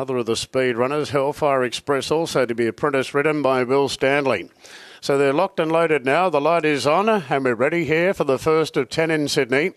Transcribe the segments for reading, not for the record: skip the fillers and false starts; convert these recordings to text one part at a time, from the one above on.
another of the speed runners. Hellfire Express also to be apprentice ridden by Will Stanley. So they're locked and loaded now. The light is on and we're ready here for the first of 10 in Sydney.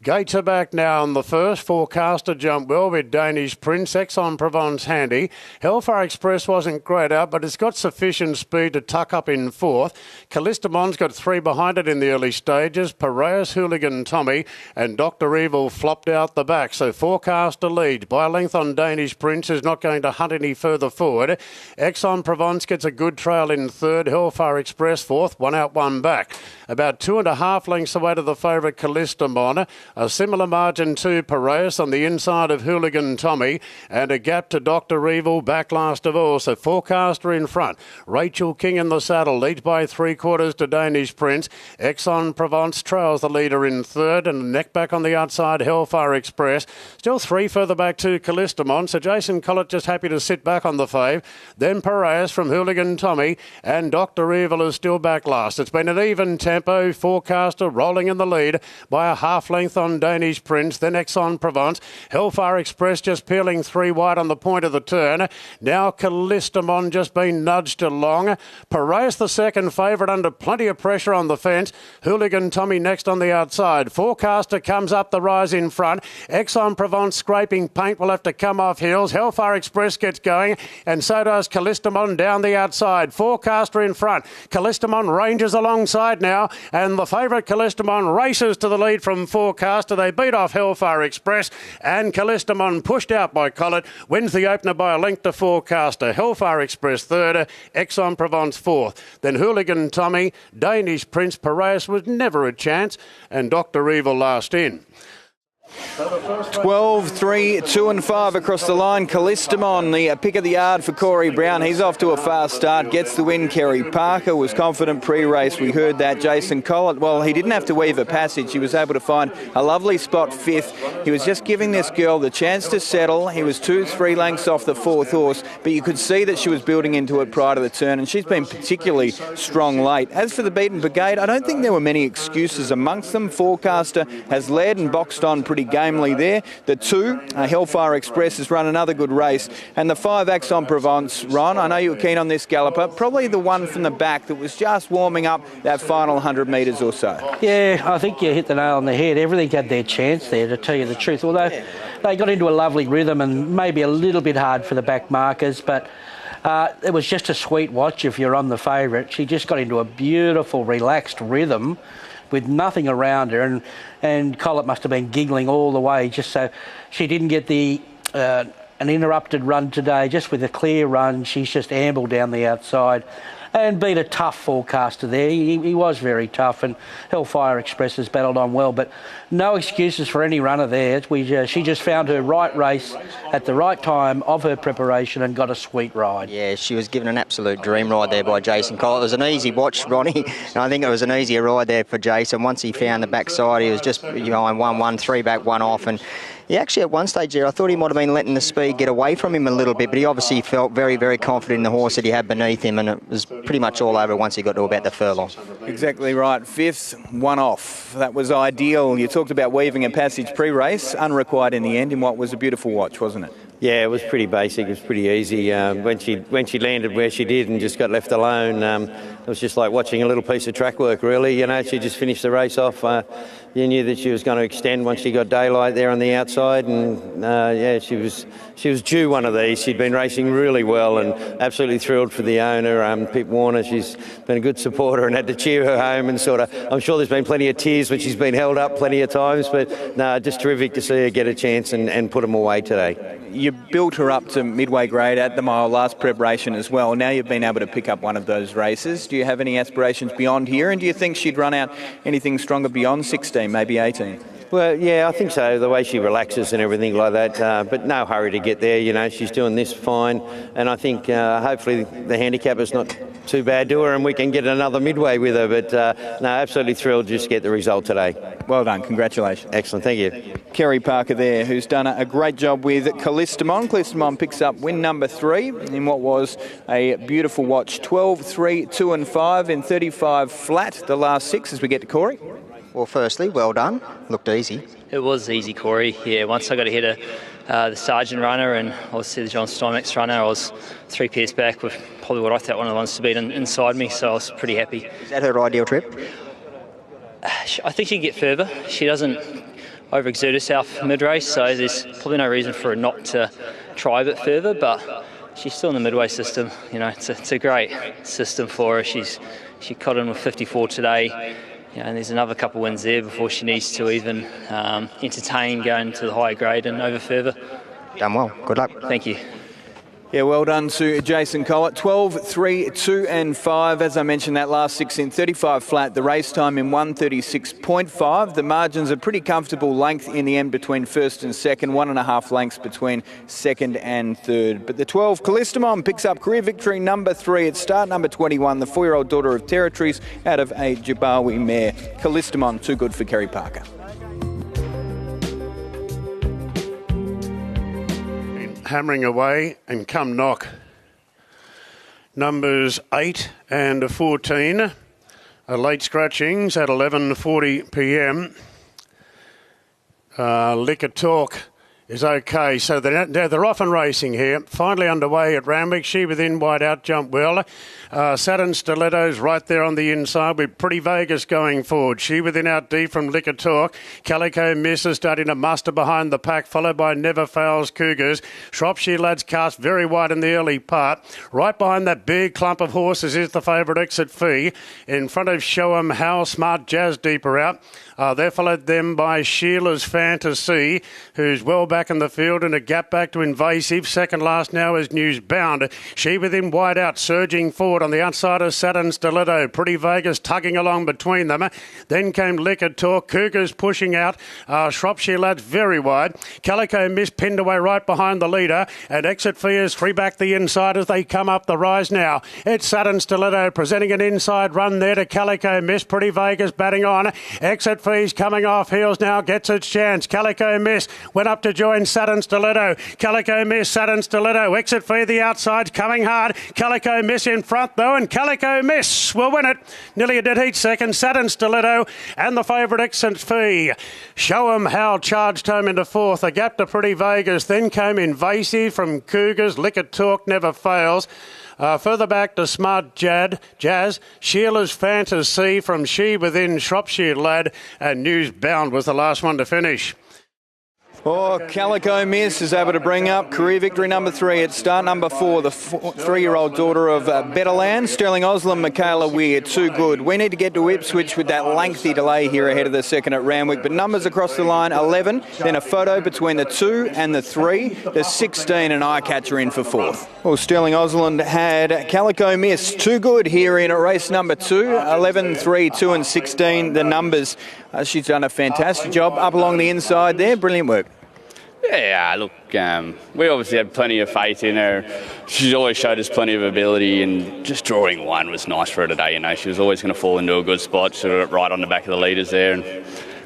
Gates are back now on the first. Forecaster jumped well with Danish Prince. Aix-en-Provence handy. Hellfire Express wasn't great out, but it's got sufficient speed to tuck up in fourth. Callistamon's got three behind it in the early stages. Piraeus, Hooligan Tommy and Dr. Evil flopped out the back. So Forecaster leads by a length on Danish Prince, who's not going to hunt any further forward. Aix-en-Provence gets a good trail in third. Hellfire Express fourth. One out, one back. About 2.5 lengths away to the favourite Callistamon. A similar margin to Piraeus on the inside of Hooligan Tommy and a gap to Dr. Evil back last of all. So Forecaster in front. Rachel King in the saddle leads by 3/4 to Danish Prince. Aix-en-Provence trails the leader in third and neck back on the outside Hellfire Express. Still three further back to Callistamon. So Jason Collett just happy to sit back on the fave. Then Piraeus from Hooligan Tommy and Dr. Evil is still back last. It's been an even tempo. Forecaster rolling in the lead by a half length on Danish Prince, then Aix-en-Provence. Hellfire Express just peeling three wide on the point of the turn. Now Callistamon just been nudged along. Piraeus the second favourite under plenty of pressure on the fence. Hooligan Tommy next on the outside. Forecaster comes up the rise in front. Aix-en-Provence scraping paint will have to come off heels. Hellfire Express gets going and so does Callistamon down the outside. Forecaster in front. Callistamon ranges alongside now and the favourite Callistamon races to the lead from Forecaster. They beat off Hellfire Express and Callistamon pushed out by Collett wins the opener by a length to Forecaster. Hellfire Express third, Aix-en-Provence fourth. Then Hooligan Tommy, Danish Prince, Piraeus was never a chance and Dr. Evil last in. 12, 3, 2 and 5 across the line. Callistamon, the pick of the yard for Corey Brown. He's off to a fast start, gets the win. Kerry Parker was confident pre-race. We heard that. Jason Collett, well, he didn't have to weave a passage. He was able to find a lovely spot fifth. He was just giving this girl the chance to settle. He was 2-3 lengths off the fourth horse, but you could see that she was building into it prior to the turn, and she's been particularly strong late. As for the beaten brigade, I don't think there were many excuses amongst them. Forecaster has led and boxed on pretty gamely there. The 2, Hellfire Express, has run another good race. And the 5, Aix-en-Provence, Ron, I know you were keen on this galloper. Probably the one from the back that was just warming up that final 100 metres or so. Yeah, I think you hit the nail on the head. Everything had their chance there, to tell you the truth. Although they got into a lovely rhythm and maybe a little bit hard for the back markers, but it was just a sweet watch if you're on the favourite. She just got into a beautiful, relaxed rhythm with nothing around her, and Collett must have been giggling all the way just so she didn't get the an interrupted run today. Just with a clear run, she's just ambled down the outside and beat a tough Forecaster there. He was very tough, and Hellfire Express has battled on well, but no excuses for any runner there. She just found her right race at the right time of her preparation and got a sweet ride. Yeah, she was given an absolute dream ride there by Jason Collett. It was an easy watch, Ronnie, and I think it was an easier ride there for Jason. Once he found the backside, he was just behind 1-1, 3 back, 1 off, and he actually at one stage there, I thought he might have been letting the speed get away from him a little bit, but he obviously felt very, very confident in the horse that he had beneath him, and it was pretty much all over once he got to about the furlong. Exactly right. 5th, 1 off. That was ideal. You talked about weaving a passage pre-race, unrequired in the end, in what was a beautiful watch, wasn't it? Yeah, it was pretty basic. It was pretty easy. When she landed where she did and just got left alone, it was just like watching a little piece of track work, really. She just finished the race off. You knew that she was going to extend once she got daylight there on the outside, and she was due one of these. She'd been racing really well, and absolutely thrilled for the owner, Pip Warner. She's been a good supporter and had to cheer her home, and I'm sure there's been plenty of tears when she's been held up plenty of times, but no, just terrific to see her get a chance and put them away today. You built her up to midway grade at the mile last preparation as well. Now you've been able to pick up one of those races. Do you have any aspirations beyond here, and do you think she'd run out anything stronger beyond 16, maybe 18? Well, yeah, I think so, the way she relaxes and everything like that, but no hurry to get there. She's doing this fine, and I think hopefully the handicap is not too bad to her and we can get another midway with her, but no, absolutely thrilled just to get the result today. Well done, congratulations. Excellent, thank you. Kerry Parker there, who's done a great job with Callistamon. Callistamon picks up win number 3 in what was a beautiful watch. 12, 3, 2 and 5 in 35 flat, the last 6 as we get to Corey. Well, firstly, well done. Looked easy. It was easy, Corey. Yeah, once I got to hit the Sargent runner and obviously the John Steinmetz runner. I was 3 pairs back with probably what I thought one of the ones to beat inside me, so I was pretty happy. Is that her ideal trip? I think she can get further. She doesn't overexert herself mid-race, so there's probably no reason for her not to try a bit further, but she's still in the midway system. You know, it's a great system for her. She cut in with 54 today. You know, and there's another couple wins there before she needs to even entertain going to the higher grade and over further. Done well. Good luck. Thank you. Yeah, well done to Jason Collett. 12, 3, 2 and 5. As I mentioned, that last 6 in 35 flat. The race time in 1:36.5. The margins are pretty comfortable length in the end between first and second. 1.5 lengths between second and third. But the 12, Callistamon picks up career victory number 3 at start number 21. The 4-year-old daughter of Territories out of a Jabawi mare. Callistamon, too good for Kerry Parker. Hammering away and come knock. Numbers 8 and 14 are late scratchings at 11:40 p.m. Liquor Talk is okay. So they're off and racing here. Finally underway at Randwick. She within, wide out, jump well. Saturn Stiletto's right there on the inside with Pretty Vegas going forward. She within, out deep from Liquor Talk. Calico Miss is starting to muster behind the pack, followed by Never Fails Cougars. Shropshire Lads cast very wide in the early part. Right behind that big clump of horses is the favourite Exit Fee. In front of Show 'em How, Smart Jazz deeper out. They're followed them by Sheila's Fantasy, who's well back in the field, and a gap back to Invasive. Second last now is Newsbound. She within, wide out, surging forward on the outside of Saturn Stiletto. Pretty Vegas tugging along between them. Then came Liquor Talk. Cougars pushing out. Shropshire Lads very wide. Calico Miss pinned away right behind the leader. And Exit Fee is 3 back the inside as they come up the rise now. It's Saturn Stiletto presenting an inside run there to Calico Miss. Pretty Vegas batting on. Exit Fee's coming off heels now, gets its chance. Calico Miss went up to join Saturn Stiletto. Calico Miss, Saturn Stiletto. Exit Fee the outside, coming hard. Calico Miss in front though, and Calico Miss will win it. Nearly a dead heat second. Saturn Stiletto and the favourite Exit Fee. Show 'em How charged home into fourth. A gap to Pretty Vegas. Then came Invasive from Cougars. Liquor Talk Never Fails. Further back to Smart Jazz, Sheila's Fantasy from She Within, Shropshire Lad, and Newsbound was the last one to finish. Oh, Calico Miss is able to bring up career victory number 3 at start number 4, the 3-year-old daughter of Betterland. Sterling Osland, Michaela Weir, too good. We need to get to Ipswich with that lengthy delay here ahead of the second at Randwick. But numbers across the line, 11, then a photo between the 2 and the 3. The 16, an eye catcher in for 4th. Well, Sterling Osland had Calico Miss, too good here in race number 2. 11, 3, 2 and 16, the numbers. She's done a fantastic job up along the inside there. Brilliant work. Yeah, look, we obviously had plenty of faith in her. She's always showed us plenty of ability, and just drawing one was nice for her today. You know, she was always going to fall into a good spot. She was right on the back of the leaders there, and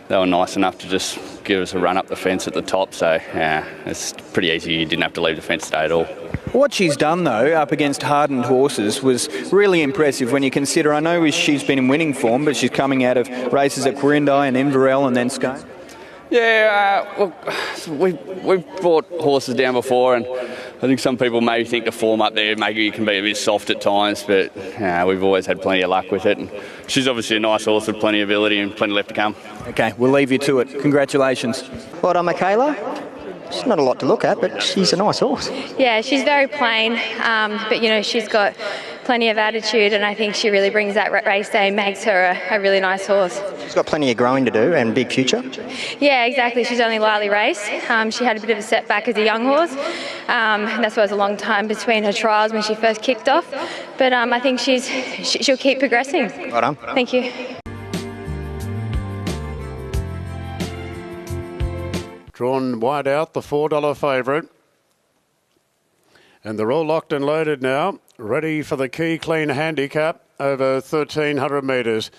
they were nice enough to just give us a run up the fence at the top. So, yeah, it's pretty easy. You didn't have to leave the fence today at all. What she's done, though, up against hardened horses was really impressive when you consider, I know she's been in winning form, but she's coming out of races at Quirindi and Inverell and then Scone. Yeah, we've brought horses down before, and I think some people maybe think the form up there maybe it can be a bit soft at times, but we've always had plenty of luck with it. And she's obviously a nice horse with plenty of ability and plenty left to come. Okay, we'll leave you to it. Congratulations. Well done, Michaela. She's not a lot to look at, but she's a nice horse. Yeah, she's very plain, but, you know, she's got plenty of attitude, and I think she really brings that race day and makes her a really nice horse. She's got plenty of growing to do and big future. Yeah, exactly. She's only lightly raced. She had a bit of a setback as a young horse, and that's why it was a long time between her trials when she first kicked off. But I think she'll keep progressing. Well done. Thank you. Drawn wide out, the $4 favourite. And they're all locked and loaded now, ready for the Key Clean handicap over 1,300 metres.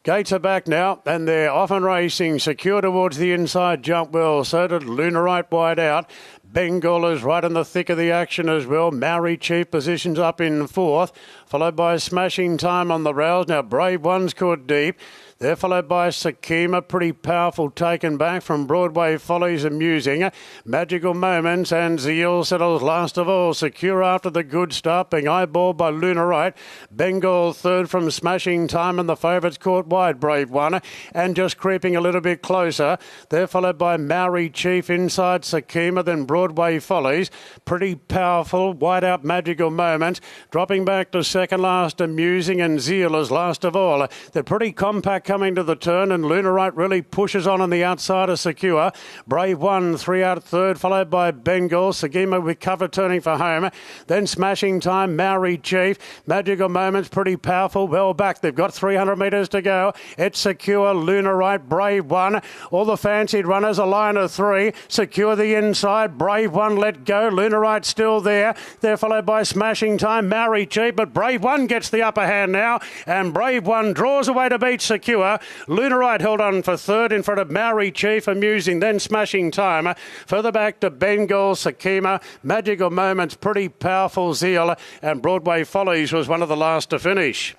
Gates are back now, and they're off and racing, secure towards the inside jump well. So did Lunarite wide out. Bengal is right in the thick of the action as well. Maori Chief positions up in fourth, followed by Smashing Time on the rails. Now Brave One's caught deep. They're followed by Sakima, pretty powerful, taken back from Broadway Follies Amusing. Magical Moments and Zeal settles last of all. Secure after the good start, being eyeballed by Luna Right. Bengal third from Smashing Time, and the favourites caught wide, Brave One. And just creeping a little bit closer, they're followed by Maori Chief inside Sakima, then Broadway Follies. Pretty powerful, wide out Magical Moments. Dropping back to second last, Amusing, and Zeal is last of all. They're pretty compact coming to the turn, and Luna Right really pushes on the outside of Secure. Brave One, 3 out third, followed by Bengal. Sagima with cover turning for home. Then Smashing Time, Maori Chief. Magical Moments, pretty powerful, well back. They've got 300 metres to go. It's Secure, Luna Right, Brave One. All the fancied runners, a line of three. Secure the inside, Brave One let go. Luna Right still there. They're followed by Smashing Time, Maori Chief, but Brave One gets the upper hand now, and Brave One draws away to beat Secure. Luna Right held on for third in front of Maori Chief, Amusing, then Smashing Time. Further back to Bengal, Sakima, Magical Moments, pretty powerful, Zeal, and Broadway Follies was one of the last to finish.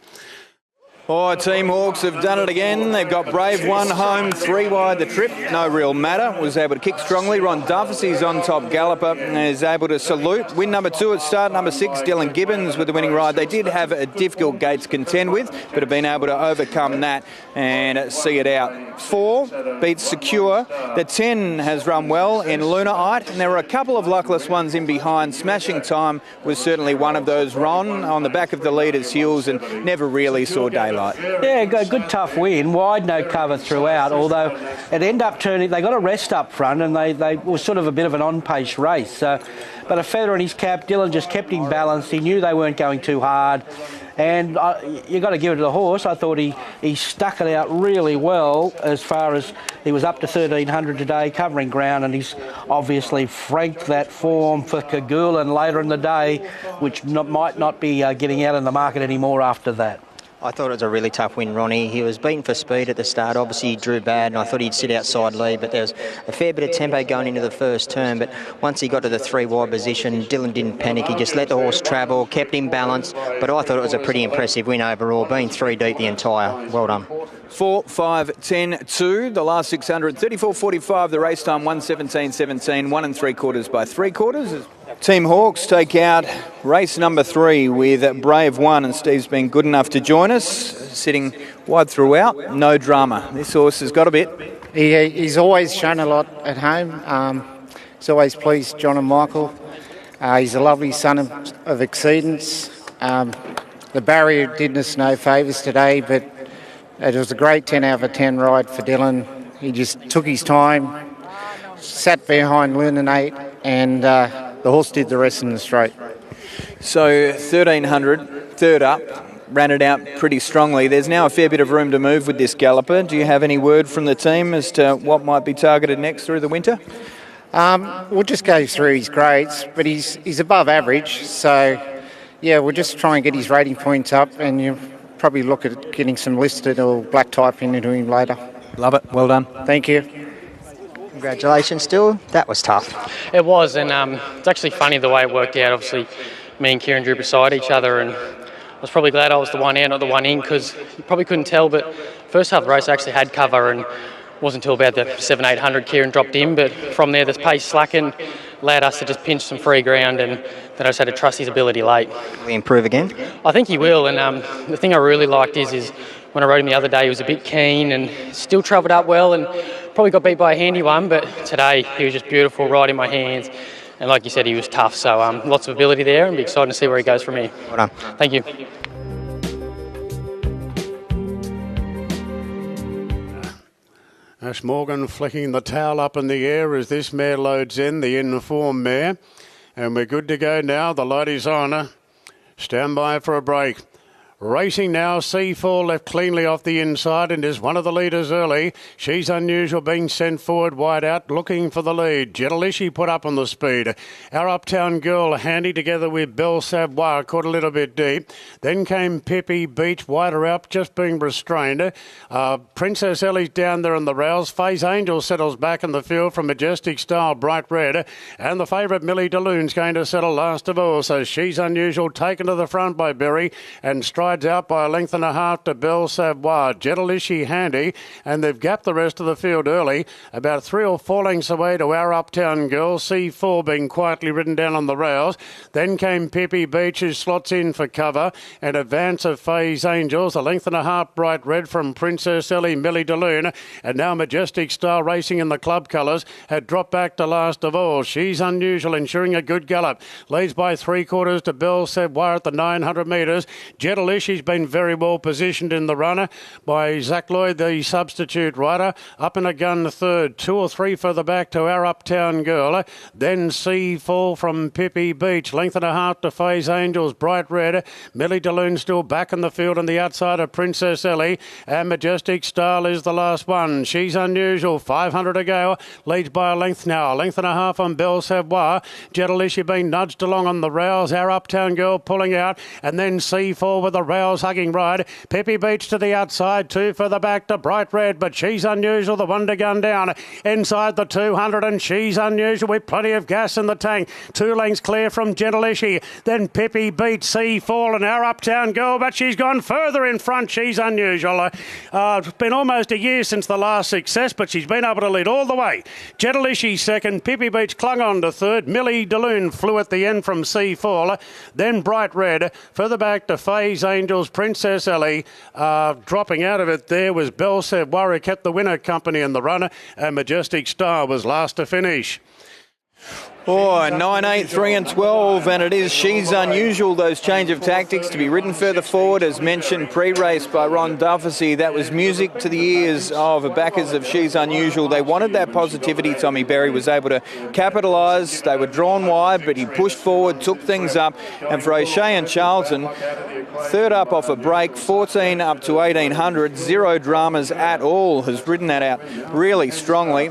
Oh, Team Hawks have done it again. They've got Brave One home, 3 wide the trip. No real matter. Was able to kick strongly. Ron Duffy's on top galloper and is able to salute. Win number 2 at start. Number 6, Dylan Gibbons with the winning ride. They did have a difficult gate to contend with, but have been able to overcome that and see it out. 4 beats Secure. The 10 has run well in Lunarite, and there were a couple of luckless ones in behind. Smashing Time was certainly one of those. Ron on the back of the leader's heels and never really saw daylight. Yeah, good tough win. Wide, no cover throughout, although it ended up turning, they got a rest up front and they was sort of a bit of an on-pace race. So, but a feather in his cap, Dylan just kept him balanced. He knew they weren't going too hard. And you got to give it to the horse. I thought he stuck it out really well as far as he was up to 1,300 today, covering ground, and he's obviously franked that form for Cagoulin later in the day, which might not be getting out in the market anymore after that. I thought it was a really tough win, Ronnie. He was beaten for speed at the start. Obviously, he drew bad, and I thought he'd sit outside lead, but there was a fair bit of tempo going into the first turn. But once he got to the 3 wide position, Dylan didn't panic. He just let the horse travel, kept him balanced. But I thought it was a pretty impressive win overall, being 3 deep the entire. Well done. 4, 5, 10, 2. The last 600, 34.45. The race time 1:17.17. 1 3/4 by 3/4. Team Hawks take out race number 3 with Brave One, and Steve's been good enough to join us, sitting wide throughout. No drama. This horse has got a bit. He's always shown a lot at home. He's always pleased John and Michael. He's a lovely son of Exceedance. The barrier did us no favours today, but it was a great 10 out of 10 ride for Dylan. He just took his time, sat behind Lunanate, and the horse did the rest in the straight. So 1,300, third up, ran it out pretty strongly. There's now a fair bit of room to move with this galloper. Do you have any word from the team as to what might be targeted next through the winter? We'll just go through his grades, but he's above average. So, yeah, we'll just try and get his rating points up, and you'll probably look at getting some listed or black type into him later. Love it. Well done. Thank you. Congratulations, still. That was tough. It was, and it's actually funny the way it worked out. Obviously, me and Kieran drew beside each other, and I was probably glad I was the one out, not the one in, because you probably couldn't tell, but first half of the race I actually had cover, and it wasn't until about the 700-800 Kieran dropped in, but from there the pace slackened, allowed us to just pinch some free ground, and then I just had to trust his ability late. Will he improve again? I think he will, and the thing I really liked is when I rode him the other day, he was a bit keen and still travelled up well, and probably got beat by a handy one, but today he was just beautiful, right in my hands. And like you said, he was tough, so lots of ability there, and be excited to see where he goes from here. Well done. Thank you. Ash Morgan flicking the towel up in the air as this mare loads in, the in-form mare. And we're good to go now. The light is on. Stand by for a break. Racing now, C4 left cleanly off the inside and is one of the leaders early. She's Unusual being sent forward wide out, looking for the lead. Jetalishi put up on the speed. Our Uptown Girl handy together with Belle Savoie, caught a little bit deep. Then came Pippi Beach, wider out, just being restrained. Princess Ellie's down there in the rails. Faye's Angel settles back in the field from Majestic Style, bright red. And the favourite Millie DeLune's going to settle last of all. So She's Unusual taken to the front by Berry and strides out by a length and a half to Belle Savoie. Jetalishi handy, and they've gapped the rest of the field early, about 3 or 4 lengths away to Our Uptown Girl. C4 being quietly ridden down on the rails. Then came Pippi Beach, who slots in for cover, and advance of Faye's Angels, a length and a half bright red from Princess Ellie, Millie DeLune, and now Majestic Star racing in the club colours had dropped back to last of all. She's Unusual ensuring a good gallop. Leads by 3/4 to Belle Savoie at the 900 metres. Jetalishi She's been very well positioned in the runner by Zach Lloyd, the substitute rider. Up in a gun third, 2 or 3 further back to Our Uptown Girl. Then C4 from Pippi Beach, length and a half to Faye's Angels, bright red. Millie DeLune still back in the field on the outside of Princess Ellie. And Majestic Style is the last one. She's Unusual, 500 to go. Leads by a length now, a length and a half on Belle Savoie. Jetalishi being nudged along on the rails. Our Uptown Girl pulling out. And then C4 with the rails hugging ride. Pippi Beach to the outside, 2 further back to bright red, but She's Unusual, the one to gun down inside the 200, and She's Unusual with plenty of gas in the tank. 2 lengths clear from Jetalishi. Then Pippi Beach, C4 and Our Uptown Girl, but she's gone further in front. She's Unusual. It's been almost a year since the last success, but she's been able to lead all the way. Jetalishi second, Pippi Beach clung on to third. Millie DeLune flew at the end from C4. Then bright red. Further back to Faye's Angels, Princess Ellie. Dropping out of it there was Belle Savoie, who kept the winner company in the runner, and Majestic Star was last to finish. Oh, 9, 8, 3 and 12, and it is She's Unusual, those change of tactics to be ridden further forward, as mentioned pre-race by Ron Dufficy. That was music to the ears of the backers of She's Unusual. They wanted that positivity. Tommy Berry was able to capitalise. They were drawn wide, but he pushed forward, took things up, and for O'Shea and Charlton, third up off a break, 14 up to 1800, 0 dramas at all, has ridden that out really strongly.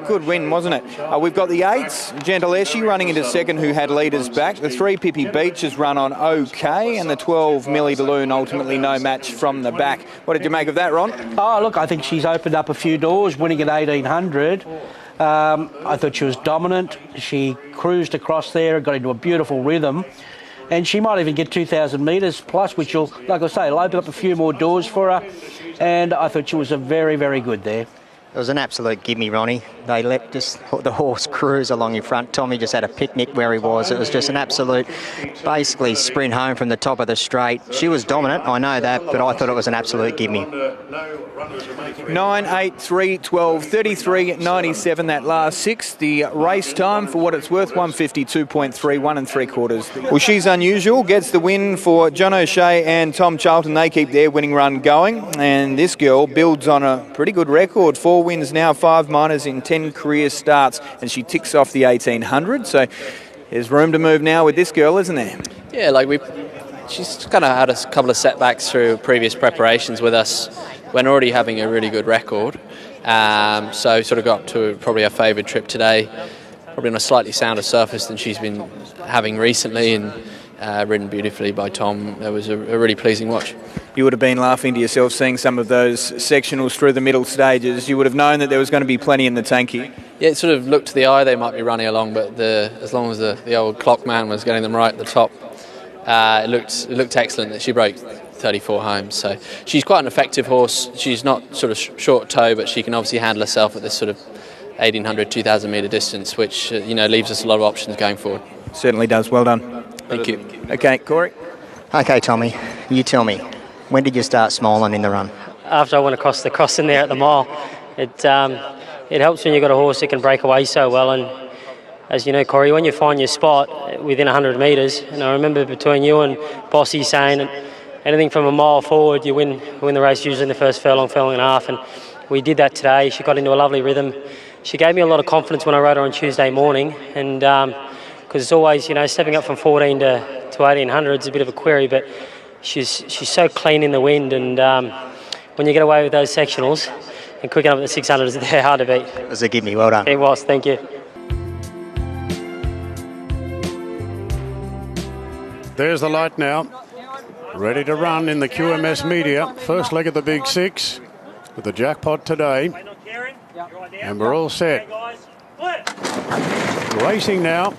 Good win, wasn't it? We've got the 8s, Jetalishi running into second, who had leaders back. The 3 Pippi Beach has run on okay, and the 12 Millie DeLune ultimately no match from the back. What did you make of that, Ron? Oh, look, I think she's opened up a few doors, winning at 1800. I thought she was dominant. She cruised across there and got into a beautiful rhythm. And she might even get 2,000 metres plus, which will, like I say, it'll open up a few more doors for her. And I thought she was a very, very good there. It was an absolute gimme, Ronnie. They let just the horse cruise along in front. Tommy just had a picnic where he was. It was just an absolute, basically, sprint home from the top of the straight. She was dominant, I know that, but I thought it was an absolute gimme. 9, 8, 3, 12, 33, 97, that last 6. The race time, for what it's worth, 152.3, 1 3/4. Well, She's Unusual gets the win for John O'Shea and Tom Charlton. They keep their winning run going, and this girl builds on a pretty good record. 4 wins now, 5 minors in 10 career starts, and she ticks off the 1800. So there's room to move now with this girl, isn't there? Yeah, she's kind of had a couple of setbacks through previous preparations with us when already having a really good record. So sort of got to probably her favoured trip today, probably on a slightly sounder surface than she's been having recently, and ridden beautifully by Tom. It was a really pleasing watch. You would have been laughing to yourself seeing some of those sectionals through the middle stages. You would have known that there was going to be plenty in the tank here. Yeah, it sort of looked to the eye they might be running along, but as long as the old clock man was getting them right at the top, it looked excellent that she broke 34 home. So she's quite an effective horse. She's not sort of short toe, but she can obviously handle herself at this sort of 1,800, 2,000 metre distance, which leaves us a lot of options going forward. Certainly does. Well done. Thank you. Okay, Corey. Okay, Tommy, you tell me, when did you start smiling in the run? After I went across the crossing there at the mile, it helps when you've got a horse that can break away so well. And as you know, Corey, when you find your spot within 100 metres, and I remember between you and Bossy saying anything from a mile forward, you win the race usually in the first furlong and a half. And we did that today. She got into a lovely rhythm. She gave me a lot of confidence when I rode her on Tuesday morning, and because it's always, stepping up from 14 to 1,800 is a bit of a query, but she's so clean in the wind, and when you get away with those sectionals and quick up at the 600s, they're hard to beat. It was a give me, well done. It was, thank you. There's the light now. Ready to run in the QMS Media. First leg of the Big Six with the jackpot today. And we're all set. Racing now.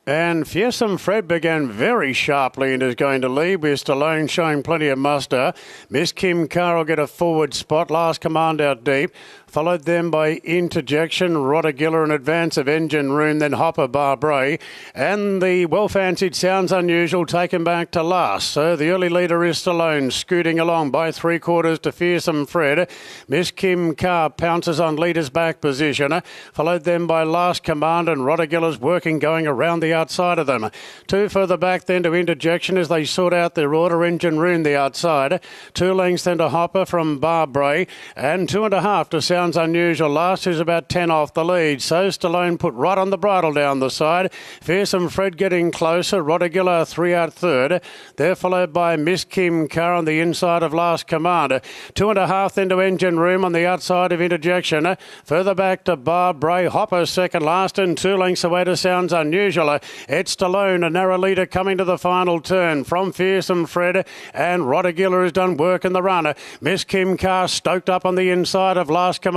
And Fearsome Fred began very sharply and is going to lead with Stallone showing plenty of muster. Miss Kim Carr will get a forward spot. Last Command out deep. Followed then by Interjection, Rodagilla in advance of Engine Room, then Hopper Barbray. And the well-fancied Sounds Unusual taken back to last. So the early leader is Stallone, scooting along by 3/4 to Fearsome Fred. Miss Kim Carr pounces on leader's back position. Followed then by Last Command, and Rodagilla's working, going around the outside of them. 2 further back then to Interjection as they sort out their order. Engine Room the outside. 2 lengths then to Hopper from Barbray. And 2.5 to Sounds Unusual. Last is about 10 off the lead. So Stallone put right on the bridle down the side. Fearsome Fred getting closer. Rodagilla 3 out third. They're followed by Miss Kim Carr on the inside of Last Command. 2.5 then to Engine Room on the outside of Interjection. Further back to Barbray. Hopper second last, and 2 lengths away to Sounds Unusual. It's Stallone, a narrow leader coming to the final turn from Fearsome Fred, and Rodagilla has done work in the run. Miss Kim Carr stoked up on the inside of Last Command.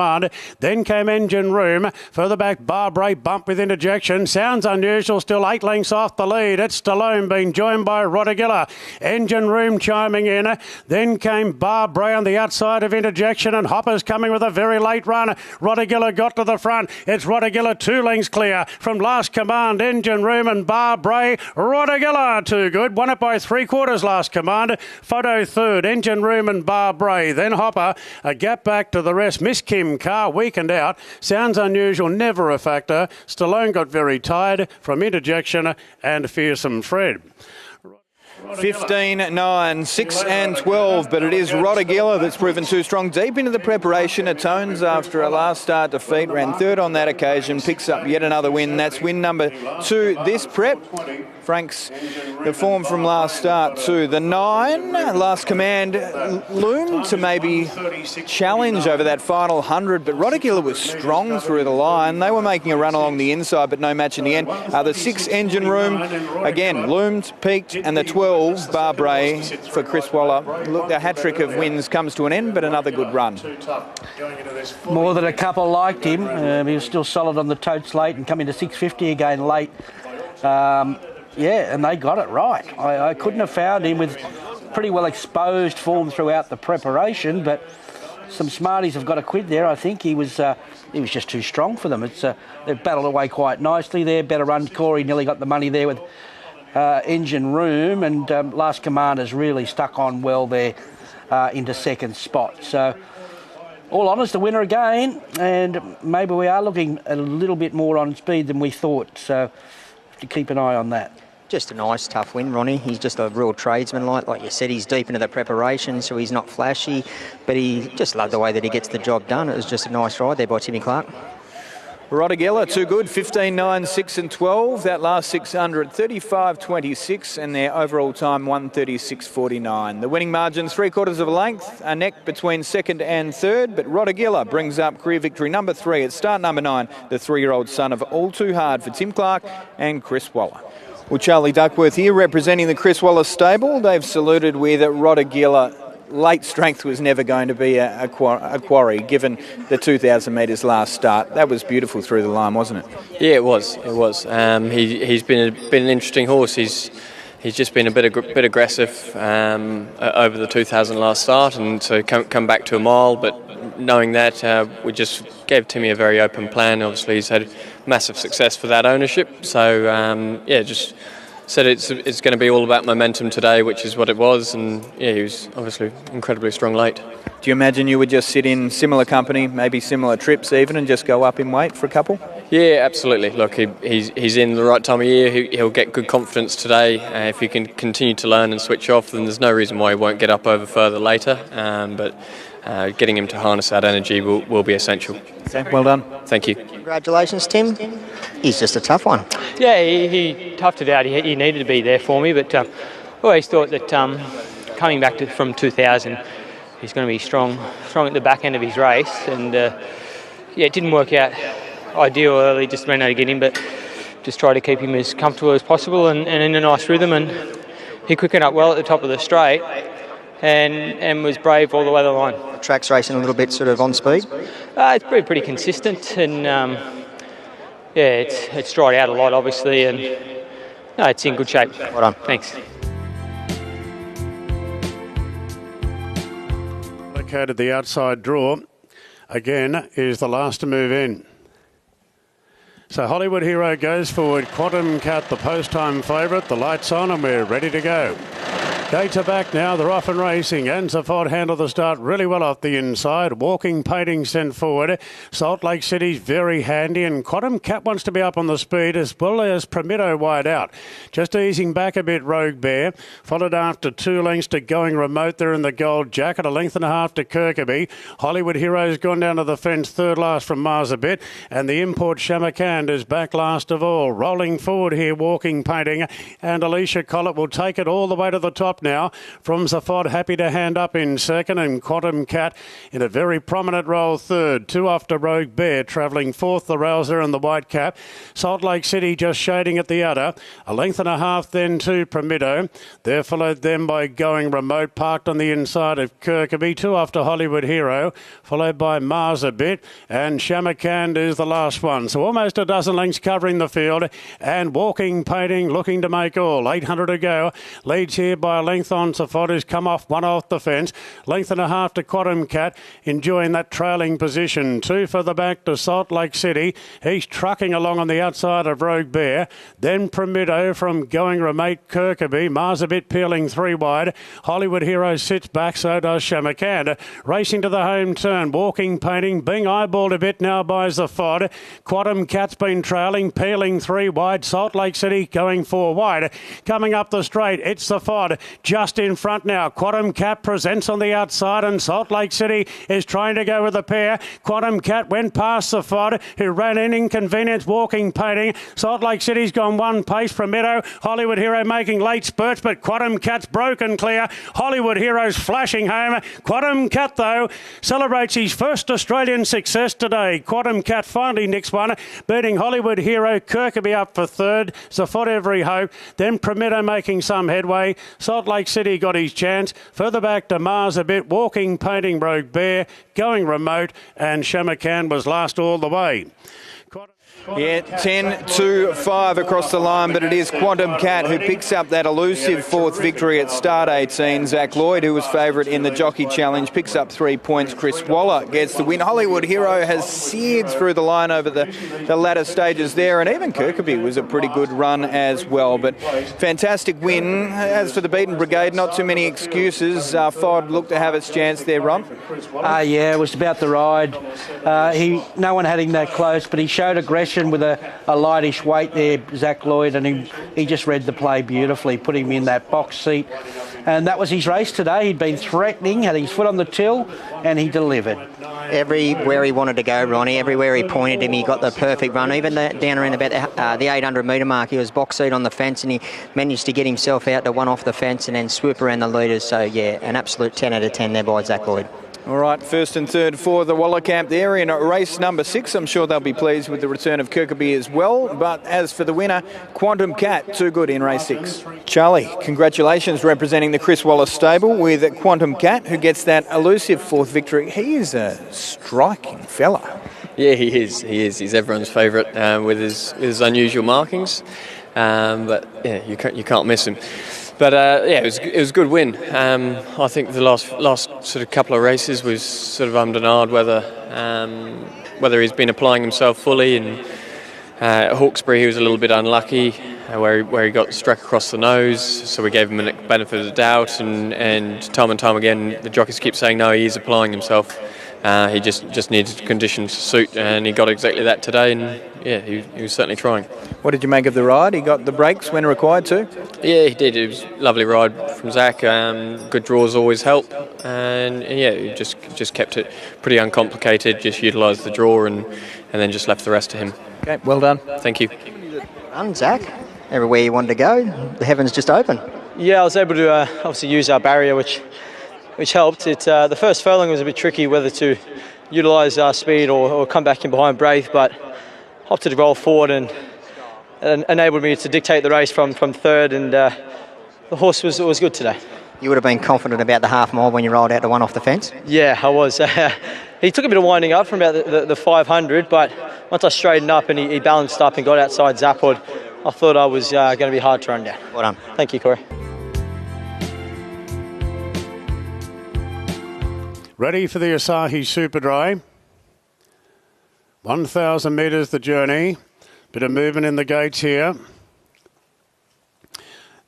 Then came Engine Room. Further back, Barbray bump with Interjection. Sounds Unusual still 8 lengths off the lead. It's Stallone being joined by Rodagilla. Engine Room chiming in. Then came Barbray on the outside of Interjection, and Hopper's coming with a very late run. Rodagilla got to the front. It's Rodagilla 2 lengths clear from Last Command, Engine Room and Barbray. Rodagilla too good. Won it by 3/4 Last Command. Photo third, Engine Room and Barbray. Then Hopper, a gap back to the rest. Miss Kim Carr weakened out. Sounds Unusual, never a factor. Stallone got very tired from Interjection and Fearsome Fred. 15, 9, 6 and 12, but it is Rodagilla that's proven too strong. Deep into the preparation, Atones after a last start defeat, ran third on that occasion, picks up yet another win. That's win number 2 this prep. Frank's the form from last start to the 9. Last Command loomed to maybe challenge over that final 100, but Rodagilla was strong through the line. They were making a run along the inside, but no match in the end. The 6 Engine Room, again, loomed, peaked, and the 12 Barbray for Chris Waller. Look, the hat-trick of wins comes to an end, but another good run. More than a couple liked him. He was still solid on the totes late and coming to 650 again late. Yeah, and they got it right. I couldn't have found him with pretty well exposed form throughout the preparation, but some smarties have got a quid there. I think he was just too strong for them. They've battled away quite nicely there. Better run. Corey nearly got the money there with Engine Room, and Last Command has really stuck on well there into second spot. So, all honest, the winner again, and maybe we are looking a little bit more on speed than we thought. So, to keep an eye on that. Just a nice, tough win, Ronnie. He's just a real tradesman, like you said. He's deep into the preparation, so he's not flashy, but he just loved the way that he gets the job done. It was just a nice ride there by Timmy Clark. Rodagilla, too good, 15, 9, 6 and 12. That last 600, 35.26, and their overall time, 136.49. The winning margin, 3/4 of a length, a neck between second and third, but Rodagilla brings up career victory number 3 at start number 9, the 3-year-old son of All Too Hard for Tim Clark and Chris Waller. Well, Charlie Duckworth here representing the Chris Waller stable. They've saluted with Rodagilla. Late strength was never going to be a quarry, given the 2,000 metres last start. That was beautiful through the line, wasn't it? Yeah, it was. It was. He's been an interesting horse. He's just been a bit aggressive over the 2,000 last start, and so come back to a mile. But knowing that, we just gave Timmy a very open plan. Obviously, he's had massive success for that ownership. So just said it's going to be all about momentum today, which is what it was. And yeah, he was obviously incredibly strong late. Do you imagine you would just sit in similar company, maybe similar trips even, and just go up in weight for a couple? Yeah, absolutely. Look, he's in the right time of year. He'll get good confidence today. If he can continue to learn and switch off, then there's no reason why he won't get up over further later. But getting him to harness that energy will be essential. Okay, well done. Thank you. Congratulations, Tim. He's just a tough one. Yeah, he toughed it out. He needed to be there for me, but I always thought that coming back from 2000, he's going to be strong at the back end of his race. And it didn't work out ideal early, just ran out to get him, but just try to keep him as comfortable as possible and in a nice rhythm. And he quickened up well at the top of the straight and was brave all the way to the line. The track's racing a little bit sort of on speed? It's pretty consistent, and it's dried out a lot, obviously, and it's in good shape. Well done. Thanks. Located the outside draw, again, is the last to move in. So Hollywood Hero goes forward. Quantum Cat, the post-time favourite. The light's on and we're ready to go. Gates are back now. They're off and racing. And Ford handled the start really well off the inside. Walking Painting sent forward. Salt Lake City's very handy. And Quantum Cat wants to be up on the speed as well as Primito wide out. Just easing back a bit, Rogue Bear. Followed after 2 lengths to Going Remote there in the gold jacket. 1.5 lengths to Kirkby. Hollywood Hero's gone down to the fence. Third last from Mars a bit. And the import Shamakand is back last of all. Rolling forward here, Walking Painting. And Alicia Collett will take it all the way to the top now from Zafod, happy to hand up in second, and Quantum Cat in a very prominent role third. 2 after Rogue Bear, travelling fourth, the Rouser and the White Cap. Salt Lake City just shading at the udder. 1.5 lengths then to Primito. They're followed then by Going Remote, parked on the inside of Kirkby. 2 after Hollywood Hero, followed by Mars a bit, and Shamakand is the last one. So almost a dozen lengths covering the field, and Walking Painting looking to make all. 800 to go. Leads here by a length on Safod, who's come off 1 off the fence. 1.5 lengths to Quantum Cat, enjoying that trailing position. 2 for the back to Salt Lake City. He's trucking along on the outside of Rogue Bear. Then Primito from Going Remote, Kirkby. Mars a bit peeling 3 wide. Hollywood Hero sits back, so does Shamakand. Racing to the home turn. Walking Painting being eyeballed a bit now by Zafod. Quantum Cat's been trailing, peeling 3 wide. Salt Lake City going 4 wide. Coming up the straight, it's Zafod. Just in front now. Quantum Cat presents on the outside, and Salt Lake City is trying to go with the pair. Quantum Cat went past Zafod, who ran in Inconvenience, Walking Painting. Salt Lake City's gone 1 pace. Primito, Hollywood Hero making late spurts, but Quantum Cat's broken clear. Hollywood Hero's flashing home. Quantum Cat, though, celebrates his first Australian success today. Quantum Cat finally nicks one, beating Hollywood Hero. Kirkby up for third. Zafod every hope. Then Primito making some headway. Salt Lake City got his chance. Further back to Mars a bit. Walking Painting, Rogue Bear, Going Remote, and Shamakand was last all the way. Yeah, 10-2-5 across the line, but it is Quantum Cat who picks up that elusive 4th victory at start 18. Zach Lloyd, who was favourite in the Jockey Challenge, picks up 3 points. Chris Waller gets the win. Hollywood Hero has seared through the line over the latter stages there, and even Kirkby was a pretty good run as well. But fantastic win. As for the beaten brigade, not too many excuses. Fod looked to have its chance there, Ron. Yeah, it was about the ride. No one had him that close, but he showed aggression with a lightish weight there, Zach Lloyd, and he just read the play beautifully, put him in that box seat. And that was his race today. He'd been threatening, had his foot on the till, and he delivered. Everywhere he wanted to go, Ronnie, everywhere he pointed him, he got the perfect run. Even down around about the 800 metre mark, he was box seat on the fence, and he managed to get himself out to 1 off the fence and then swoop around the leaders. So, yeah, an absolute 10 out of 10 there by Zach Lloyd. All right, first and third for the Waller Camp there in race number 6. I'm sure they'll be pleased with the return of Kirkby as well. But as for the winner, Quantum Cat, too good in race 6. Charlie, congratulations representing the Chris Waller stable with Quantum Cat, who gets that elusive 4th victory. He is a striking fella. Yeah, he is. He's everyone's favourite with his unusual markings. But yeah, you can't miss him. But yeah, it was a good win. I think the last sort of couple of races was sort of undenied whether he's been applying himself fully. And at Hawkesbury, he was a little bit unlucky where he got struck across the nose. So we gave him a benefit of the doubt. And time again, the jockeys keep saying no, he is applying himself. He just needed conditions to suit, and he got exactly that today. And yeah, he was certainly trying. What did you make of the ride? He got the breaks when required too? Yeah, he did. It was a lovely ride from Zach. Good draws always help, and yeah, he just kept it pretty uncomplicated. Just utilised the draw and then just left the rest to him. Okay, well done. Thank you. Run, Zach. Everywhere you wanted to go, the heavens just open. Yeah, I was able to obviously use our barrier, which helped. The first furlong was a bit tricky whether to utilise our speed or come back in behind Braith, but opted to roll forward and enabled me to dictate the race from third, and the horse was good today. You would have been confident about the half mile when you rolled out the one off the fence? Yeah, I was. He took a bit of winding up from about the 500, but once I straightened up and he balanced up and got outside Zappwood, I thought I was going to be hard to run down. Well done. Thank you, Corey. Ready for the Asahi Super Dry. 1,000 metres the journey. Bit of movement in the gates here.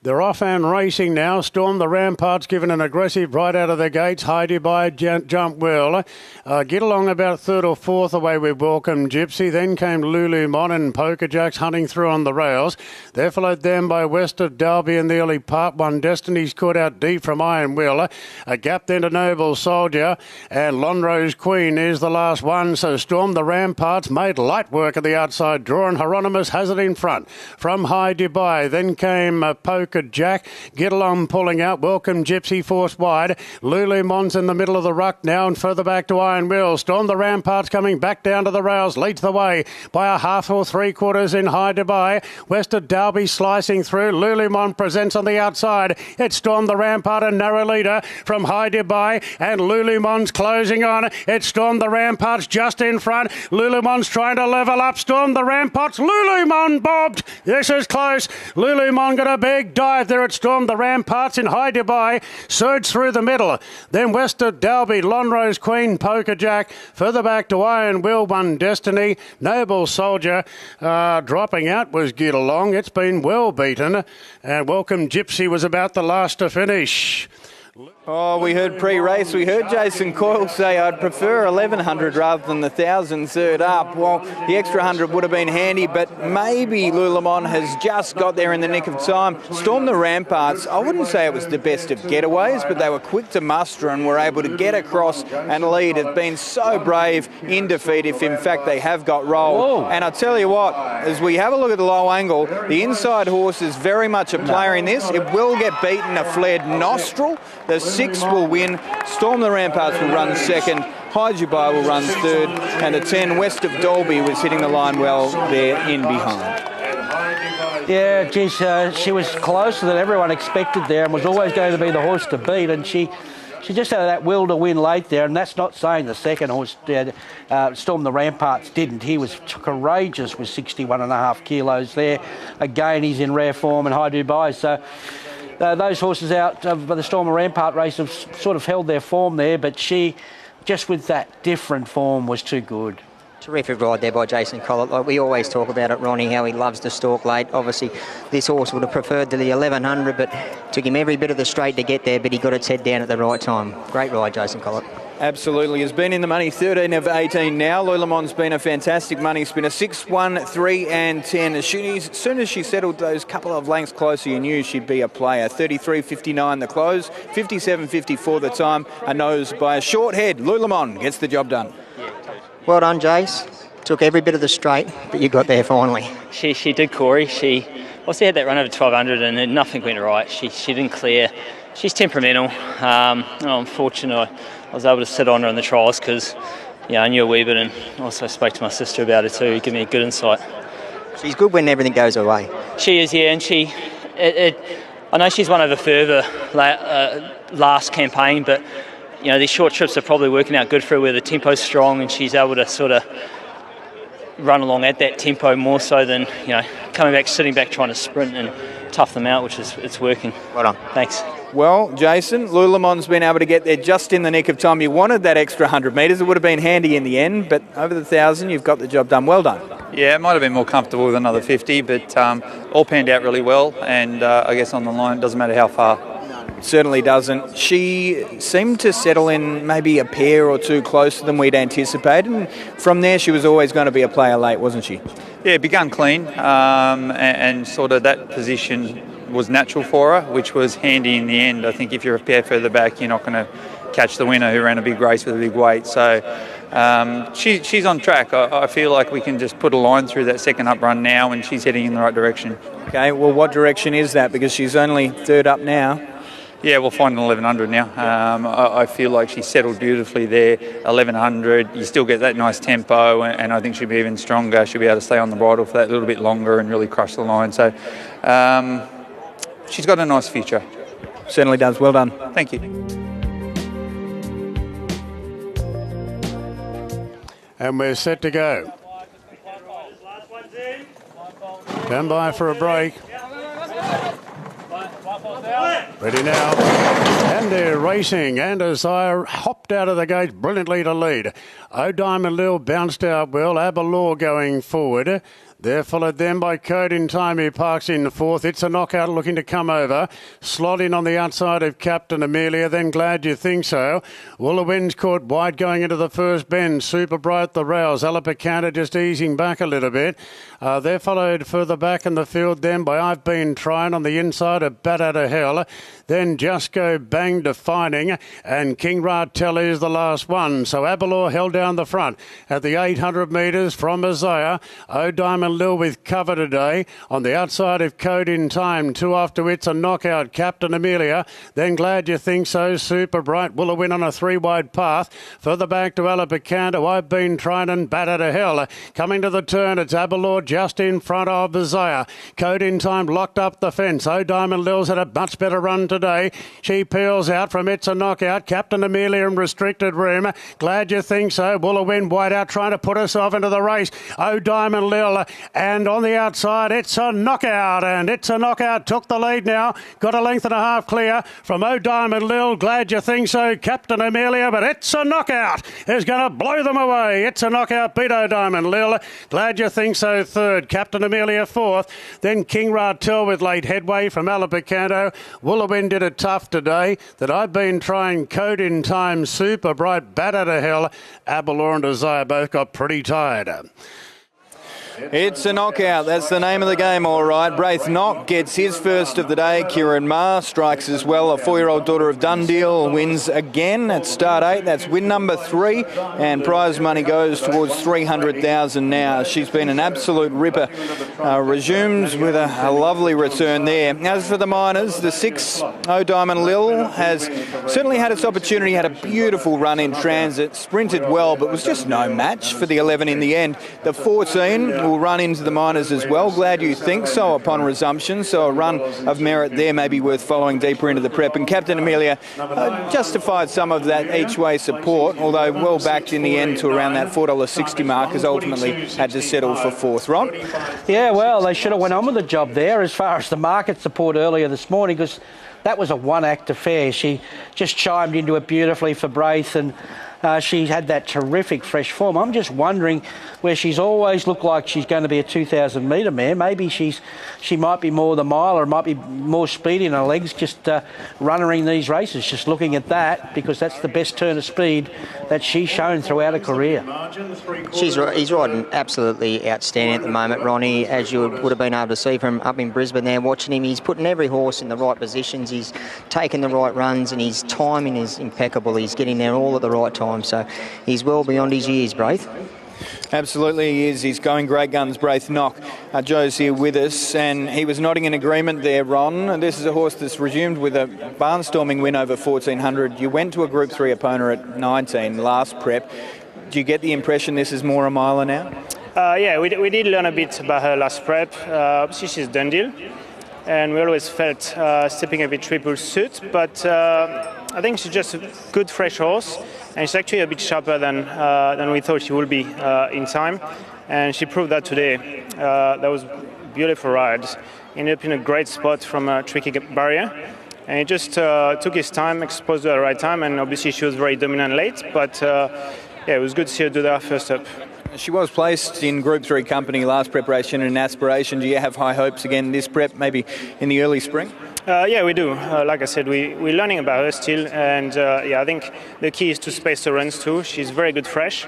They're off and racing now. Storm the Ramparts given an aggressive right out of the gates. Heidi by jump well. Get along about third or fourth away with Welcome Gypsy. Then came Lulu Mon and Poker Jacks hunting through on the rails. They're followed then by West of Dalby in the early part. One Destiny's caught out deep from Iron Will. A gap then to Noble Soldier. And Lonrose Queen is the last one. So Storm the Ramparts made light work of the outside draw, and Hieronymus has it in front. From High Dubai then came Poker Jack. Get along pulling out. Welcome Gypsy forced wide. Lulu Mon's in the middle of the ruck now and further back to Iron Will. Storm the Ramparts coming back down to the rails. Leads the way by a half or three quarters in High Dubai. West of Dalby slicing through. Lulu Mon presents on the outside. It's Storm the Rampart, a narrow leader from High Dubai, and Lulu Mon's closing on. It's Storm the Ramparts just in front. Lulu Mon's trying to level up. Storm the Ramparts. Lulu Mon bobbed. This is close. Lulu Mon got a big dive there at Storm the Ramparts in High Dubai. Surged through the middle. Then west of Dalby, Lonrose Queen, Poker Jack. Further back to Iron Will, One Destiny. Noble Soldier dropping out was Get Along. It's been well beaten. And Welcome Gypsy was about the last to finish. Oh, we heard pre-race, we heard Jason Coyle say I'd prefer 1,100 rather than the 1,000 third up. Well, the extra 100 would have been handy, but maybe Lulamon has just got there in the nick of time. Storm the Ramparts, I wouldn't say it was the best of getaways, but they were quick to muster and were able to get across and lead. Have been so brave in defeat if in fact they have got rolled. Whoa. And I tell you what, as we have a look at the low angle, the inside horse is very much a player in this. It will get beaten a flared nostril. The 6 will win. Storm the Ramparts will run second. High Dubai will run third. And the 10 west of Dolby was hitting the line well there in behind. Yeah, geez, she was closer than everyone expected there and was always going to be the horse to beat. And she just had that will to win late there. And that's not saying the second horse, Storm the Ramparts, didn't. He was courageous with 61.5 kilos there. Again, he's in rare form in High Dubai. So those horses out by the Storm and Rampart race have sort of held their form there, but she, just with that different form, was too good. Terrific ride there by Jason Collett. Like we always talk about it, Ronnie, how he loves to stalk late. Obviously, this horse would have preferred to the 1,100, but took him every bit of the straight to get there, but he got its head down at the right time. Great ride, Jason Collett. Absolutely. Has been in the money 13 of 18 now. Lulamon's been a fantastic money spinner. 6, 1, 3 and 10. As soon as she settled those couple of lengths closer, you knew she'd be a player. 33.59 the close, 57.54 the time. A nose by a short head. Lulamon gets the job done. Well done, Jace. Took every bit of the straight, but you got there finally. She did, Corey. She obviously had that run over 1,200 and nothing went right. She didn't clear. She's temperamental. Unfortunately, I was able to sit on her in the trials because I knew a wee bit and also spoke to my sister about it too. Give me a good insight. She's good when everything goes her way. She is, yeah, and I know she's won over further last campaign, but these short trips are probably working out good for her where the tempo's strong and she's able to sort of run along at that tempo more so than coming back, sitting back, trying to sprint and tough them out, which is it's working. Well done. Thanks. Well, Jason, Lulamon's been able to get there just in the nick of time. You wanted that extra 100 metres. It would have been handy in the end, but over the 1,000, you've got the job done. Well done. Yeah, it might have been more comfortable with another 50, but all panned out really well, and I guess on the line, it doesn't matter how far. It certainly doesn't. She seemed to settle in maybe a pair or two closer than we'd anticipated, and from there she was always going to be a player late, wasn't she? Yeah, begun clean, and sort of that position was natural for her, which was handy in the end. I think if you're a pair further back, you're not going to catch the winner who ran a big race with a big weight. So she's on track. I feel like we can just put a line through that second up run now, and she's heading in the right direction. Okay, well, what direction is that? Because she's only third up now. Yeah, we'll find an 1100 now. I feel like she settled beautifully there. 1100, you still get that nice tempo, and I think she'll be even stronger. She'll be able to stay on the bridle for that little bit longer and really crush the line. So she's got a nice future. Certainly does. Well done. Thank you. And we're set to go. Stand by for a break. Ready now. And they're racing. And Isaiah hopped out of the gate brilliantly to lead. O'Diamond Lil bounced out well. Abalore going forward. They're followed then by Code in Time, who parks in the fourth. It's a Knockout looking to come over. Slot in on the outside of Captain Amelia, then Glad You Think So. Woolawin's caught wide going into the first bend. Super Bright the Rouse. Alapacanta just easing back a little bit. They're followed further back in the field then by I've Been Trying on the inside of Bat Out of Hell. Then Just Go Bang Defining, and King Ratel is the last one. So Abalore held down the front at the 800 metres from Isaiah. O'Diamond Lil with cover today. On the outside of Code in Time, two after It's a Knockout, Captain Amelia. Then Glad You Think So, Super Bright, Woolawin on a three-wide path. Further back to Alapacanta, I've Been Trying, and Bat Out of Hell. Coming to the turn, it's Abalore just in front of Isaiah. Code in Time locked up the fence. O'Diamond Lil's had a much better run today. She peels out from It's a Knockout. Captain Amelia in restricted room. Glad You Think So. Woolawin wide out trying to put herself into the race. O'Diamond Lil, and on the outside, It's a Knockout. And It's a Knockout took the lead now. Got a length and a half clear from O'Diamond Lil. Glad You Think So. Captain Amelia, but It's a Knockout is going to blow them away. It's a Knockout beat O'Diamond Lil. Glad You Think So third. Captain Amelia fourth. Then King Ratel with late headway from Alapacanta. Woolawin did it tough today. That I've Been Trying, Code in Time, Super Bright, Bat Out of Hell. Abalore and Isaiah both got pretty tired. It's a Knockout. That's the name of the game, all right. Braith Knock gets his first of the day. Kieran Maher strikes as well. A 4-year-old daughter of Dundeel wins again at start 8. That's win number 3. And prize money goes towards $300,000 now. She's been an absolute ripper. Resumes with a lovely return there. As for the minors, the 6, O'Diamond Lil, has certainly had its opportunity. Had a beautiful run in transit. Sprinted well, but was just no match for the 11 in the end. The 14 will run into the minors as well. Glad You Think So upon resumption, so a run of merit there may be worth following deeper into the prep. And Captain Amelia justified some of that each-way support, although well backed in the end to around that $4.60 mark, has ultimately had to settle for fourth. Ron? Yeah, well, they should have went on with the job there as far as the market support earlier this morning, because that was a one-act affair. She just chimed into it beautifully for Braith, and she had that terrific fresh form. I'm just wondering, where she's always looked like she's going to be a 2,000 metre mare, maybe she might be more the mile, or might be more speed in her legs, just running these races, just looking at that, because that's the best turn of speed that she's shown throughout her career. He's riding absolutely outstanding at the moment, Ronnie, as you would have been able to see from up in Brisbane there, watching him. He's putting every horse in the right positions, he's taking the right runs, and his timing is impeccable. He's getting there all at the right time. So he's well beyond his years, Braith. Absolutely he is. He's going great guns, Braith Knock. Joe's here with us, and he was nodding in agreement there, Ron. And this is a horse that's resumed with a barnstorming win over 1,400. You went to a Group 3 opponent at 19 last prep. Do you get the impression this is more a miler now? Yeah, we did learn a bit about her last prep. Obviously she's Dundeel, and we always felt stepping a bit triple suit, but I think she's just a good fresh horse, and she's actually a bit sharper than we thought she would be in time, and she proved that today. That was a beautiful ride. Ended up in a great spot from a tricky barrier, and he just took his time, exposed her at the right time, and obviously she was very dominant late, but yeah, it was good to see her do that first up. She was placed in Group 3 company last preparation and aspiration. Do you have high hopes again this prep, maybe in the early spring? Yeah, we do. Like I said, we're learning about her still, and yeah, I think the key is to space the runs too. She's very good fresh,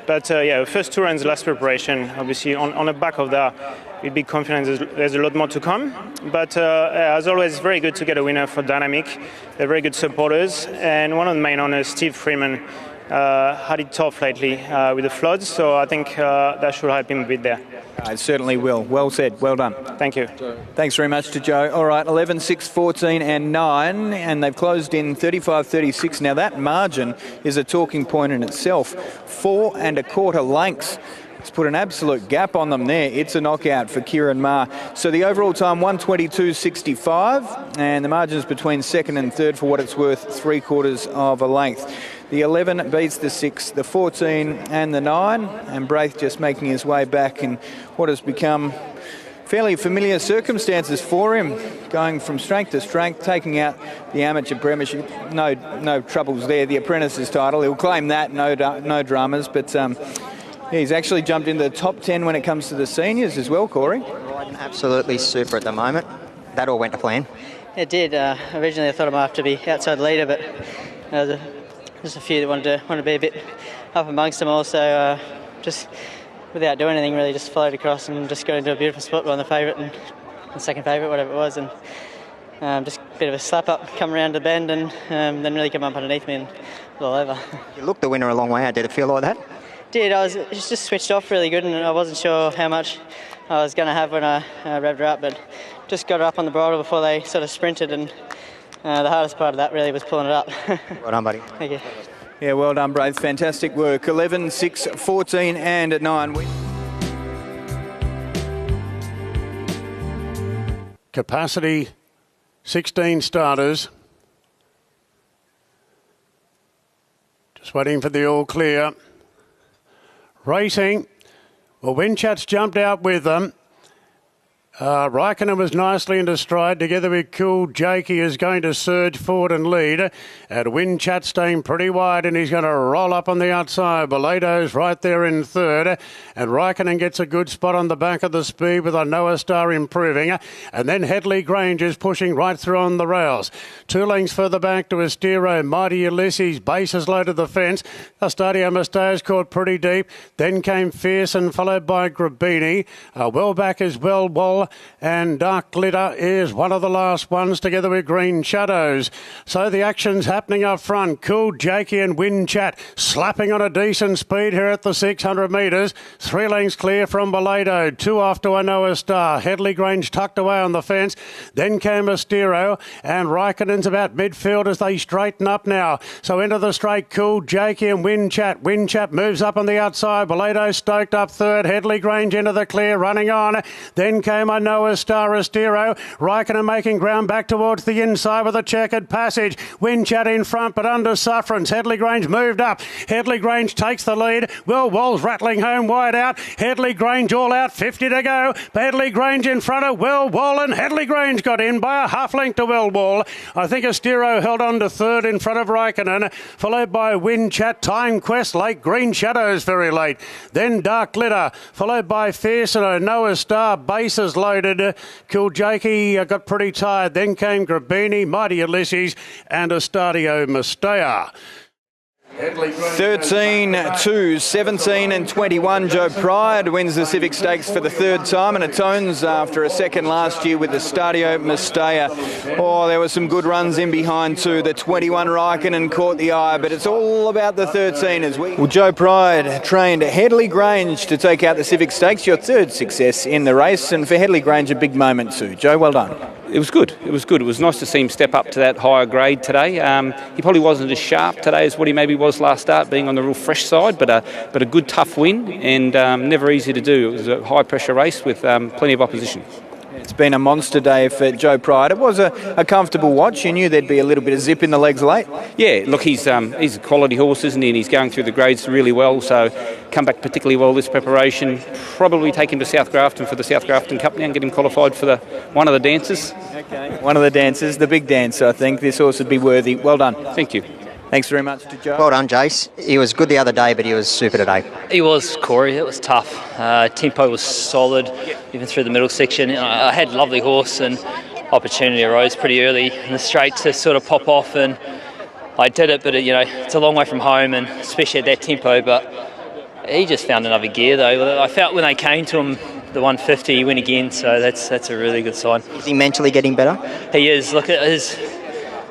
But first 2 runs, last preparation. Obviously, on the back of that, we'd be confident there's a lot more to come. But as always, very good to get a winner for Dynamic. They're very good supporters. And one of the main owners, Steve Freeman, had it tough lately with the floods. So I think that should help him a bit there. It certainly will. Well said. Well done. Thank you. Thanks very much to Joe. All right, 11, 6, 14 and 9, and they've closed in 35-36. Now that margin is a talking point in itself. 4 1/4 lengths. It's put an absolute gap on them there. It's a knockout for Kieran Maher. So the overall time, 1:22.65, and the margins between second and third, for what it's worth, 3/4 of a length. The 11 beats the 6, the 14 and the 9, and Braith just making his way back in what has become fairly familiar circumstances for him, going from strength to strength, taking out the amateur premiership. No troubles there. The apprentice's title, he'll claim that, no dramas, but he's actually jumped into the top 10 when it comes to the seniors as well, Corey. Riding absolutely super at the moment. That all went to plan. It did. Originally I thought I might have to be outside leader, but there's a few that wanted to be a bit up amongst them all, so just without doing anything really, just followed across and just got into a beautiful spot on the favourite and second favourite, whatever it was, and just a bit of a slap up, come around the bend and then really come up underneath me and all over. You looked the winner a long way out. Did it feel like that? Did. I was just switched off really good, and I wasn't sure how much I was going to have when I revved her up, but just got her up on the bridle before they sort of sprinted, and the hardest part of that really was pulling it up. Well done, buddy. Thank you. Yeah, well done, Braith. Fantastic work. 11, 6, 14 and 9. Capacity, 16 starters. Just waiting for the all clear. Racing. Well, Winchat's jumped out with them. Raikkonen was nicely into stride together with Cool Jakey is going to surge forward and lead. And Winchat staying pretty wide, and he's going to roll up on the outside. Belado's right there in third, and Raikkonen gets a good spot on the back of the speed with a Noah Star improving. And then Headley Grange is pushing right through on the rails. 2 lengths further back to Estero. Mighty Ulysses, bases low to the fence. Estadio Mustaia's caught pretty deep. Then came Fierce and followed by Grabini. Well back is Well Wall. And Dark Glitter is one of the last ones together with Green Shadows. So the action's happening up front. Cool Jakey and Winchat slapping on a decent speed here at the 600 metres. 3 lengths clear from Belado. 2 off to a Noah Star. Headley Grange tucked away on the fence. Then came Estero, and Raikkonen's about midfield as they straighten up now. So into the straight, Cool Jakey and Winchat. Winchat moves up on the outside. Belado stoked up third. Headley Grange into the clear, running on. Then came a Noah Star Estero. Raikkonen making ground back towards the inside with a checkered passage. Winchat in front, but under sufferance. Headley Grange moved up. Headley Grange takes the lead. Will Wall's rattling home wide out. Headley Grange all out, 50 to go. Headley Grange in front of Will Wall, and Headley Grange got in by a half length to Will Wall. I think Estero held on to third in front of Raikkonen, followed by Winchat. Time Quest late. Green Shadows very late. Then Dark Glitter, followed by Fierce and a Noah Star. Bases loaded. Cool Jakey got pretty tired. Then came Grabini, Mighty Ulysses and Estadio Mustaya. 13, 2, 17 and 21. Joe Pride wins the Civic Stakes for the third time and atones after a second last year with the Estadio Mustaya. Oh, there were some good runs in behind too. The 21 Raikkonen caught the eye, but it's all about the 13 as we... Well, Joe Pride trained Headley Grange to take out the Civic Stakes, your third success in the race, and for Headley Grange a big moment too. Joe, well done. It was good. It was good. It was nice to see him step up to that higher grade today. He probably wasn't as sharp today as what he maybe was last start, being on the real fresh side, but a good tough win, and never easy to do. It was a high pressure race with plenty of opposition. It's been a monster day for Joe Pride. It was a comfortable watch. You knew there'd be a little bit of zip in the legs late. Yeah, look, he's a quality horse, isn't he? And he's going through the grades really well, so come back particularly well this preparation. Probably take him to South Grafton for the South Grafton Cup now and get him qualified for one of the dances. Okay, one of the dances, the big dance, I think. This horse would be worthy. Well done. Thank you. Thanks very much to Joe. Well done, Jace. He was good the other day, but he was super today. He was, Corey. It was tough. Tempo was solid, even through the middle section. I had a lovely horse, and opportunity arose pretty early in the straight to sort of pop off, and I did it, but it's a long way from home, and especially at that tempo. But He just found another gear though. I felt when they came to him, the 150, he went again, so that's a really good sign. Is he mentally getting better? He is. Look at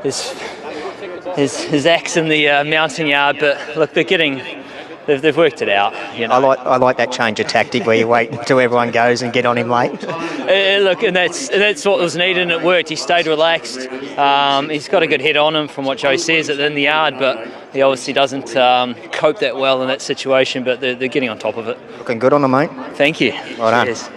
his axe in the mounting yard, but look, they've worked it out. You know? I like that change of tactic where you wait until everyone goes and get on him late. Look, and that's what was needed, and it worked. He stayed relaxed. He's got a good head on him from what Joe says in the yard, but he obviously doesn't cope that well in that situation, but they're getting on top of it. Looking good on him, mate. Thank you. Well done. Cheers.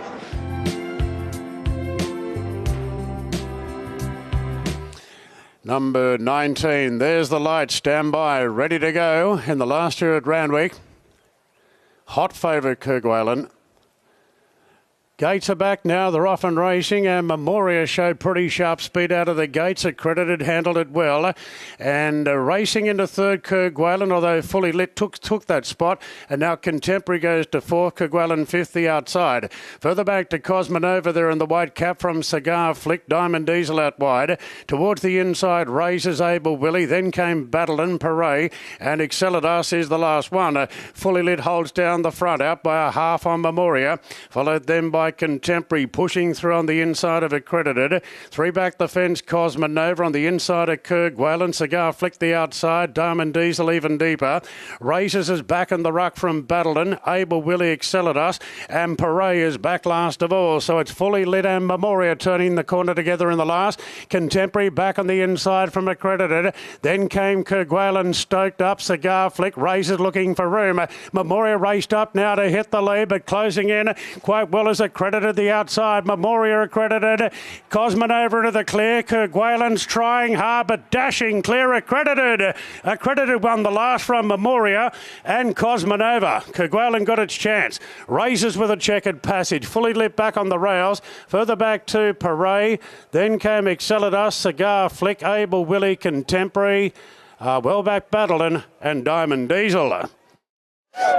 Number 19, there's the light, stand by, ready to go in the last year at Randwick. Hot favourite, Kerguelen. Gates are back now, they're off and racing, and Memoria showed pretty sharp speed out of the gates. Accredited handled it well, and racing into third, Kerguelen, although fully lit, took that spot, and now Contemporary goes to fourth, Kerguelen fifth, the outside. Further back to Cosmanova there in the white cap from Cigar Flick, Diamond Diesel out wide. Towards the inside, Raises Able Willie, then came Battlein, Paray, and Excelidas is the last one. Fully lit holds down the front, out by a half on Memoria, followed then by Contemporary, pushing through on the inside of Accredited. Three back the fence, Cosmanova on the inside of Kerguelen. Cigar Flick the outside, Diamond Diesel even deeper. Raises is back in the ruck from Battlein. Able Willie, Excelidas, and Paray is back last of all. So it's fully lit and Memoria turning the corner together in the last. Contemporary back on the inside from Accredited. Then came Kerguelen stoked up. Cigar Flick, Raises looking for room. Memoria raced up now to hit the lead, but closing in quite well as Accredited the outside. Memoria Accredited. Cosmanova into the clear. Kerguelen's trying hard but dashing clear. Accredited. Accredited won the last from Memoria and Cosmanova. Kerguelen got its chance. Raises with a checkered passage. Fully lit back on the rails. Further back to Paray. Then came Excelidas, Cigar Flick, Able Willie, Contemporary, well back Battlein and Diamond Diesel.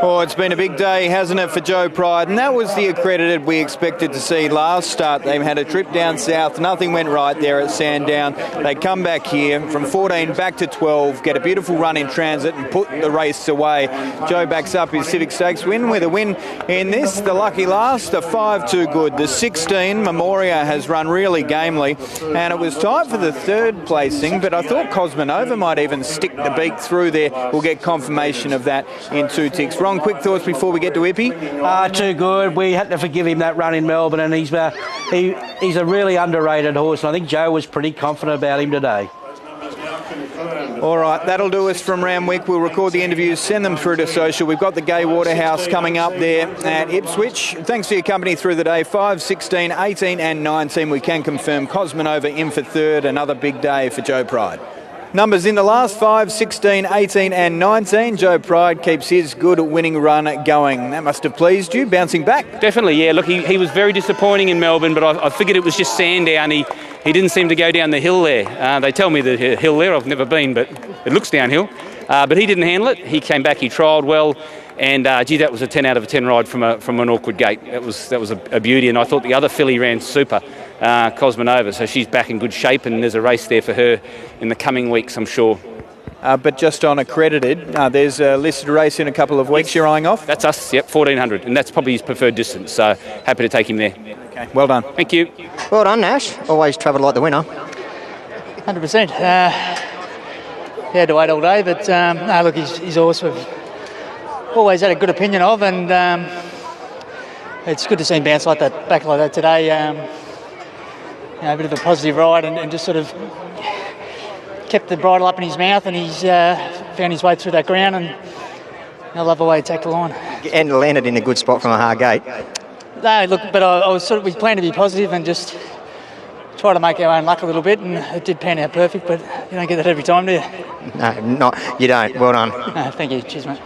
Oh, it's been a big day, hasn't it, for Joe Pride? And that was the Accredited we expected to see last start. They had a trip down south. Nothing went right there at Sandown. They come back here from 14 back to 12, get a beautiful run in transit and put the race away. Joe backs up his Civic Stakes win with a win in this. The lucky last, the 5 too good. The 16, Memoria, has run really gamely. And it was tight for the third placing, but I thought Cosmanova might even stick the beak through there. We'll get confirmation of that in 2 ticks. Ron, quick thoughts before we get to Ippy? Too good. We had to forgive him that run in Melbourne, and he's a really underrated horse, and I think Joe was pretty confident about him today. All right, that'll do us from Randwick. We'll record the interviews, send them through to social. We've got the Gay Waterhouse coming up there at Ipswich. Thanks for your company through the day. 5, 16, 18 and 19. We can confirm Cosmanova in for third. Another big day for Joe Pride. Numbers in the last 5, 16, 18 and 19. Joe Pride keeps his good winning run going. That must have pleased you, bouncing back. Definitely, yeah. Look, he was very disappointing in Melbourne, but I figured it was just Sandown. He didn't seem to go down the hill there. They tell me the hill there, I've never been, but it looks downhill. But he didn't handle it. He came back, he trialled well, and gee, that was a 10 out of a 10 ride from an awkward gate. That was a beauty, and I thought the other filly ran super. Cosmanova, so she's back in good shape, and there's a race there for her in the coming weeks, I'm sure. But just on Accredited, there's a listed race in a couple of weeks you're eyeing off? That's us, yep, 1400, and that's probably his preferred distance, so happy to take him there. Okay, well done. Thank you. Well done, Nash. Always travelled like the winner. 100%. He had to wait all day, but no, look, he's horse we've always had a good opinion of, and it's good to see him bounce like that, back like that today. A bit of a positive ride and just sort of kept the bridle up in his mouth, and he's found his way through that ground, and I love the way he attacked the line. And landed in a good spot from a hard gate. No, look, but we planned to be positive and just try to make our own luck a little bit, and it did pan out perfect, but you don't get that every time, do you? No, you don't. Well done. No, thank you. Cheers, mate.